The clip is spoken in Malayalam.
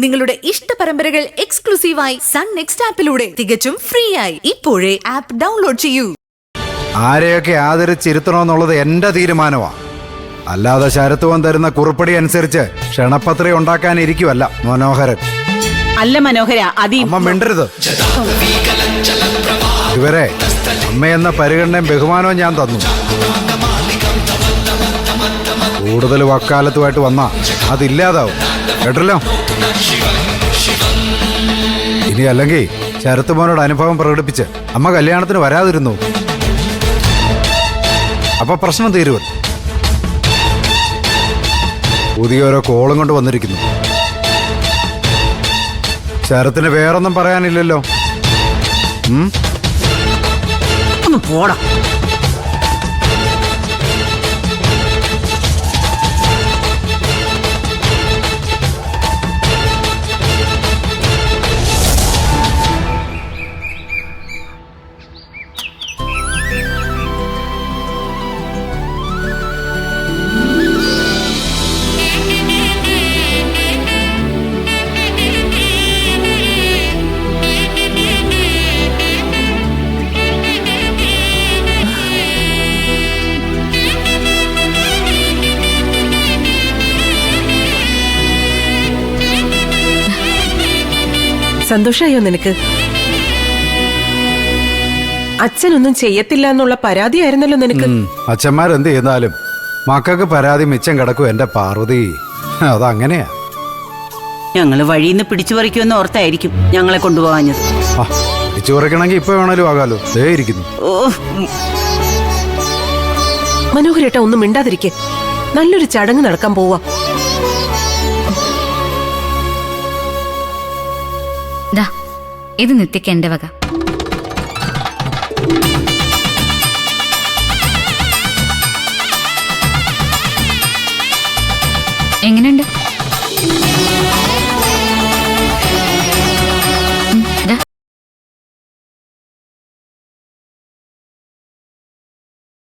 നിങ്ങളുടെ ഇഷ്ട പരമ്പരകൾ എക്സ്ക്ലൂസീവായി സൺ നെക്സ്റ്റ് ആപ്പിലൂടെ തികച്ചും ഫ്രീ ആയി ഇപ്പോഴേ ആപ്പ് ഡൗൺലോഡ് ചെയ്യൂ. ആരെയൊക്കെ ആദരിച്ചിരുത്തണമെന്നുള്ളത് എന്റെ തീരുമാനമാണ്. അല്ലാതെ ശരത്വം തരുന്ന കുറിപ്പടി അനുസരിച്ച് ക്ഷണപത്രിക ഉണ്ടാക്കാനിരിക്കുവല്ല മനോഹരൻ. അല്ല മനോഹര, അമ്മ മിണ്ടരുത്. ഇവരെ അമ്മയെന്ന പരിഗണനയും ബഹുമാനവും ഞാൻ തന്നു. കൂടുതൽ വക്കാലത്തുമായിട്ട് വന്നാ അതില്ലാതാവും, കേട്ടല്ലോ. ഇനി അല്ലെങ്കിൽ ശരത്ത് മോനോട് അനുഭവം പ്രകടിപ്പിച്ച് അമ്മ കല്യാണത്തിന് വരാതിരുന്നു, അപ്പൊ പ്രശ്നം തീരുവല്ലോ. പുതിയ ഓരോ കോളും കൊണ്ട് വന്നിരിക്കുന്നു. ശരത്തിന് വേറൊന്നും പറയാനില്ലല്ലോ. ഒന്ന് പോടാ. സന്തോഷായോ നിനക്ക്? അച്ഛനൊന്നും ചെയ്യത്തില്ല എന്നുള്ള പരാതിയായിരുന്നല്ലോ നിനക്ക്. അച്ഛന്മാരെന്ത് ചെയ്യുന്നാലും മക്കൾക്ക് പരാതി മിച്ചം കിടക്കും എന്റെ പാർവതി. അതങ്ങനെയാ. ഞങ്ങള് വഴിയിന്ന് പിടിച്ചു പറിക്കുമെന്ന് ഓർത്തായിരിക്കും ഞങ്ങളെ കൊണ്ടുപോകാഞ്ഞത്. പിടിച്ചു പറിക്കണമെങ്കിൽ ഇപ്പൊ വേണേലും ആകാലോ. ദേ ഇരിക്കുന്നു. മനോഹരേട്ട ഒന്നും മിണ്ടാതിരിക്കെ. നല്ലൊരു ചടങ്ങ് നടക്കാൻ പോവാ. ഇത് നിത്യക്ക് എന്റെ വക.